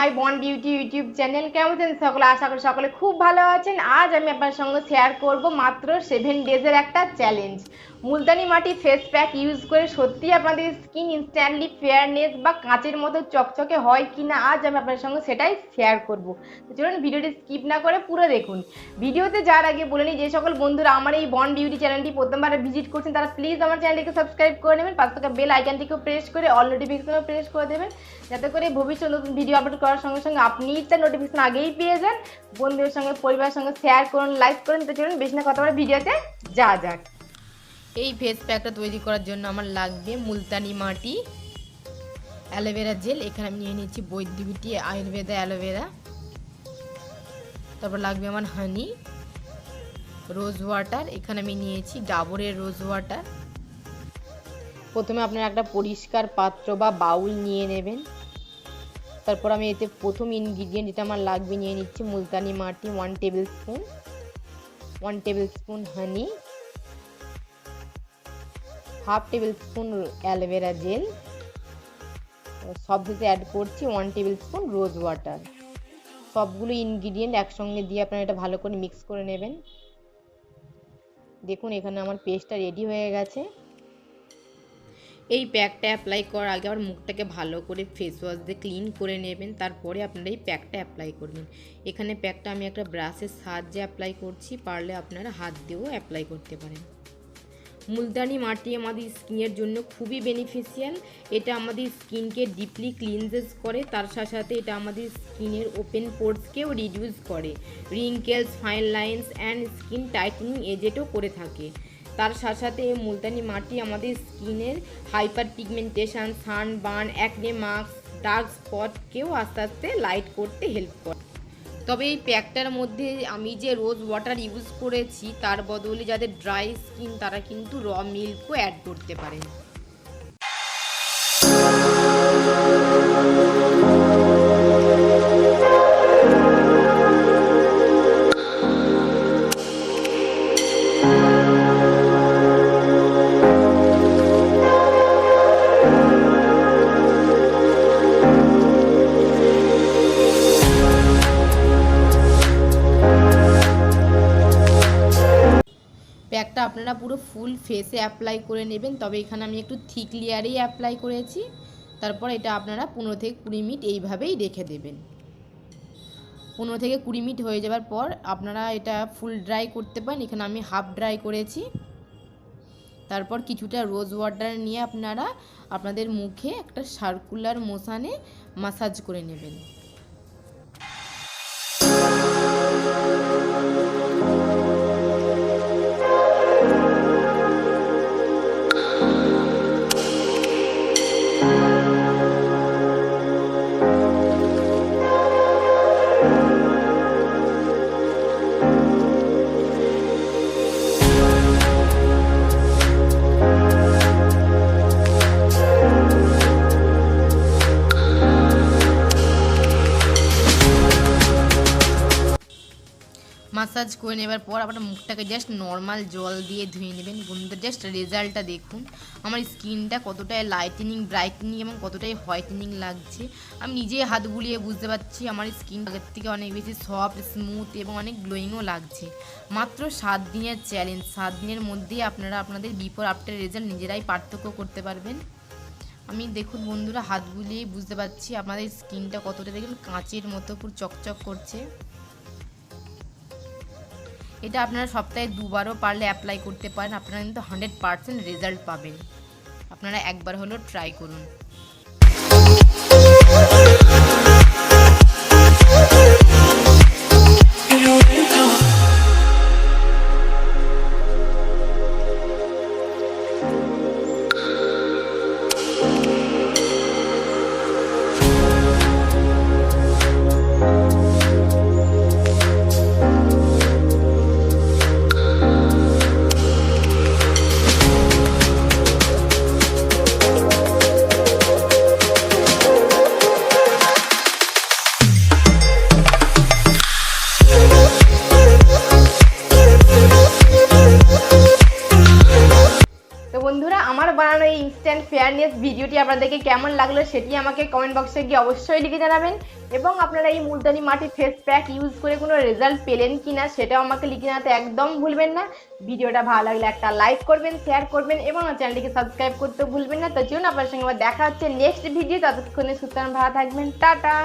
My bond beauty YouTube channel. কেমন আছেন সকলে? আশা করি সকলে খুব ভালো আছেন। আজ আমি আপনার সঙ্গে শেয়ার করব মাত্র 7 ডেজের একটা চ্যালেঞ্জ। মুলতানি মাটি ফেস প্যাক ইউজ করে সত্যি আপনাদের স্কিন ইনস্ট্যান্টলি ফেয়ারনেস বা কাঁচের মতো চকচকে হয় কিনা আজ আমি আপনার সঙ্গে সেটাই শেয়ার করব। তো চলুন ভিডিওটি স্কিপ না করে পুরো দেখুন। ভিডিওতে যাওয়ার আগে বলে নিই, যে সকল বন্ধুরা আমার এই বন্ড বিউটি চ্যানেলটি প্রথমবার ভিজিট করছেন তারা প্লিজ আমার চ্যানেলটিকে সাবস্ক্রাইব করে নেবেন, পাশে থাকা বেল আইকনটিকেও প্রেস করে অল নোটিফিকেশনও প্রেস করে দেবেন, যাতে করে ভবিষ্যৎ নতুন ভিডিও আপলোড করার সঙ্গে সঙ্গে আপনি তার নোটিফিকেশন আগেই পেয়ে যান। বন্ধুদের সঙ্গে পরিবারের সঙ্গে শেয়ার করুন, লাইক করুন। তো চলুন বেশি না কথা বলে ভিডিওতে যাওয়া যাক। এই ফেস প্যাকটা তৈরি করার জন্য আমার লাগবে মুলতানি মাটি, অ্যালোভেরা জেল, এখানে আমি নিয়ে নিচ্ছি বৈদ্য বিউটি আয়ুর্বেদা অ্যালোভেরা। তারপর লাগবে আমার হানি, রোজ ওয়াটার, এখানে আমি নিয়েছি ডাবরের রোজ ওয়াটার। প্রথমে আপনারা একটা পরিষ্কার পাত্র বা বাউল নিয়ে নেবেন। তারপর আমি এতে প্রথম ইনগ্রিডিয়েন্ট যেটা আমার লাগবে নিয়ে নিচ্ছি মুলতানি মাটি 1 টেবিল স্পুন হানি, 1/2 টেবিল স্পুন অ্যালোভেরা জেল, সব শেষে অ্যাড করছি 1 টেবিল স্পুন রোজ ওয়াটার। সবগুলো ইনগ্রিডিয়েন্ট একসঙ্গে দিয়ে আপনারা এটা ভালো করে মিক্স করে নেবেন। দেখুন এখানে আমার পেস্টটা রেডি হয়ে গেছে। এই প্যাকটা অ্যাপ্লাই করার আগে আবার মুখটাকে ভালো করে ফেস ওয়াশ দিয়ে ক্লিন করে নেবেন, তারপরে আপনারা এই প্যাকটা অ্যাপ্লাই করবেন। এখানে প্যাকটা আমি একটা ব্রাশের সাহায্যে অ্যাপ্লাই করছি, পারলে আপনারা হাত দিয়েও অ্যাপ্লাই করতে পারেন। মুলতানি মাটি আমাদের স্কিনের জন্য খুবই বেনিফিশিয়াল। এটা আমাদের স্কিনকে ডিপলি ক্লিনজেস করে, তার সাথে সাথে এটা আমাদের স্কিনের ওপেন পোর্সকেও রিডিউস করে, wrinkles, fine lines and skin tightening এজেন্টও করে থাকে। তার সাথে সাথে এই মুলতানি মাটি আমাদের স্কিনের hyperpigmentation, sunburn, acne marks, dark স্পটকেও আস্তে আস্তে লাইট করতে হেল্প করে। তবে এই প্যাকটার মধ্যে আমি যে রোজ ওয়াটার ইউজ করেছি তার বদলে যাদের ড্রাই স্কিন তারা কিন্তু র মিল্কও অ্যাড করতে পারেন। প্যাকটা আপনারা পুরো ফুল ফেসে অ্যাপ্লাই করে নেবেন, তবে এখানে আমি একটু থিক লেয়ারেই অ্যাপ্লাই করেছি। তারপর এটা আপনারা 15 থেকে 20 মিনিট এইভাবেই রেখে দেবেন। 15 থেকে 20 মিনিট হয়ে যাওয়ার পর আপনারা এটা ফুল ড্রাই করতে পারেন, এখানে আমি হাফ ড্রাই করেছি। তারপর কিছুটা রোজ ওয়াটার নিয়ে আপনারা আপনাদের মুখে একটা সার্কুলার মোশনে মাসাজ করে নেবেন। মাসাজ করে নেবার পর আপনার মুখটাকে জাস্ট নর্মাল জল দিয়ে ধুয়ে নেবেন। বন্ধুদের জাস্ট রেজাল্টটা দেখুন, আমার স্কিনটা কতটাই লাইটেনিং, ব্রাইটেনিং এবং কতটাই হোয়াইটেনিং লাগছে। আমি নিজেই হাত বুলিয়ে বুঝতে পারছি আমার স্কিন আগের থেকে অনেক বেশি সফট, স্মুথ এবং অনেক গ্লোয়িংও লাগছে। মাত্র 7 দিনের চ্যালেঞ্জ, 7 দিনের মধ্যেই আপনারা আপনাদের বিফোর আফটার রেজাল্ট নিজেরাই পার্থক্য করতে পারবেন। আমি দেখুন বন্ধুরা হাত বুলিয়েই বুঝতে পারছি আপনাদের স্কিনটা কতটা দেখুন কাঁচের মতো পুরো চকচক করছে। এটা আপনারা সপ্তাহে 2 বারও পারলে অ্যাপ্লাই করতে পারেন, আপনারা কিন্তু 100% রেজাল্ট পাবেন। আপনারা একবার হলেও ট্রাই করুন। বানানো এই ইনস্ট্যান্ট ফেয়ারনেস ভিডিওটি আপনাদেরকে কেমন লাগলো সেটি আমাকে কমেন্ট বক্সে গিয়ে অবশ্যই লিখে জানাবেন। এবং আপনারা এই মুলতানি মাটি ফেস প্যাক ইউজ করে কোনো রেজাল্ট পেলেন কিনা সেটাও আমাকে লিখে জানাতে একদম ভুলবেন না। ভিডিওটা ভালো লাগলে একটা লাইক করবেন, শেয়ার করবেন এবং আমার চ্যানেলটিকে সাবস্ক্রাইব করতে ভুলবেন না। তো চলুন আপনার সঙ্গে আবার দেখা হচ্ছে নেক্সট ভিডিও। ততক্ষণে সুতরাং ভালো থাকবেন, টাটা।